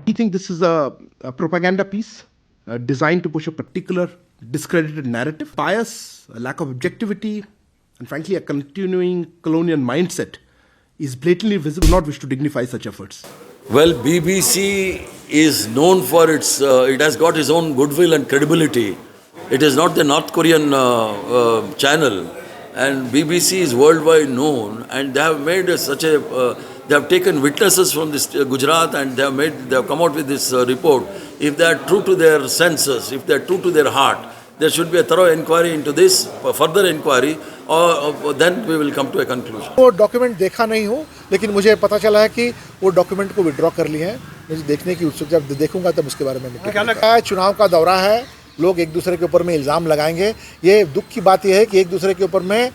We think this is a propaganda piece designed to push a particular discredited narrative. Bias, a lack of objectivity, and frankly a continuing colonial mindset is blatantly visible. Do not wish to dignify such efforts. Well, BBC is known for it has got its own goodwill and credibility. It is not the North Korean channel, and BBC is worldwide known, and they have made they have taken witnesses from this Gujarat, and they have come out with this report. If they are true to their senses, if they are true to their heart, there should be a thorough inquiry into this, further inquiry, or then we will come to a conclusion. वो document देखा नहीं हूँ, लेकिन मुझे पता चला है कि वो डॉक्यूमेंट को विड्रॉ कर लिए हैं। मुझे देखने की उत्सुकता, जब देखूंगा तब उसके बारे में क्या लगा है। चुनाव का दौरा है, लोग एक दूसरे के ऊपर में इल्ज़ाम लगाएंगे। ये दुख की बात यह है कि एक दूसरे के ऊपर में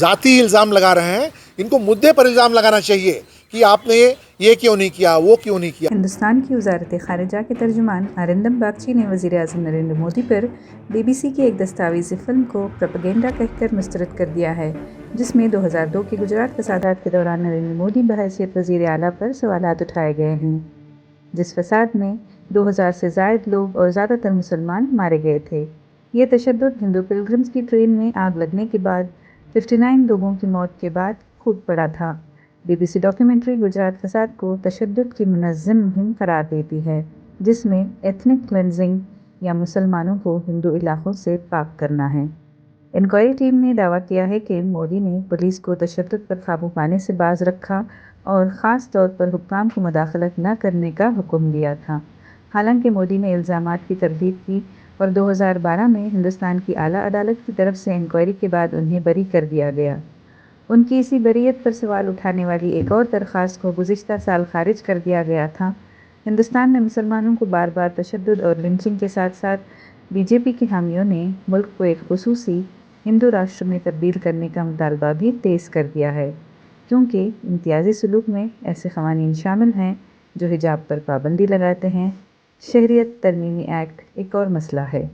ज़ाती इल्ज़ाम लगा रहे हैं। इनको मुद्दे पर इल्ज़ाम लगाना चाहिए कि आपने ये क्यों नहीं किया, वो क्यों नहीं किया। हिंदुस्तान की वज़ारत ख़ारिजा के तर्जुमान अरिंदम बागची ने वज़ीर आज़म नरेंद्र मोदी पर BBC की एक दस्तावेज़ी फ़िल्म को प्रोपेगेंडा कहकर मुस्तरद कर दिया है, जिसमें 2002 के गुजरात फसादात के दौरान नरेंद्र मोदी बहैसियत वज़ीर आला पर सवालात उठाए गए हैं, जिस फसाद में 2000 से ज़ायद लोग और ज़्यादातर मुसलमान मारे गए थे। ये तशद्दुद हिंदू पिलग्रिम्स की ट्रेन में आग लगने के बाद 59 लोगों की मौत के बाद खूब पड़ा था। BBC डॉक्यूमेंट्री गुजरात फसाद को तशद्दुद की मुनज़्ज़म मुहिम करार देती है, जिसमें एथनिक क्लेंजिंग या मुसलमानों को हिंदू इलाकों से पाक करना है। इंक्वायरी टीम ने दावा किया है कि मोदी ने पुलिस को तशद्दुद पर काबू पाने से बाज रखा और ख़ास तौर पर हुक्काम को मुदाखलत न करने का हुक्म दिया था। हालांकि मोदी ने इल्ज़ामात की तरदीद की और 2012 में हिंदुस्तान की आला अदालत की तरफ से इंक्वायरी के बाद उन्हें बरी कर दिया गया। उनकी इसी बरीयत पर सवाल उठाने वाली एक और दरख्वास्त को गुज़िश्ता साल खारिज कर दिया गया था। हिंदुस्तान में मुसलमानों को बार बार तशद्दुद और लिंचिंग के साथ साथ BJP के हामियों ने मुल्क को एक खुसूसी हिंदू राष्ट्र में तब्दील करने का मुतालबा भी तेज़ कर दिया है, क्योंकि इम्तियाज़ी सलूक में ऐसे क़वानीन शामिल हैं जो हिजाब पर पाबंदी लगाते हैं। शहरियत तरमीमी एक्ट एक और मसला है।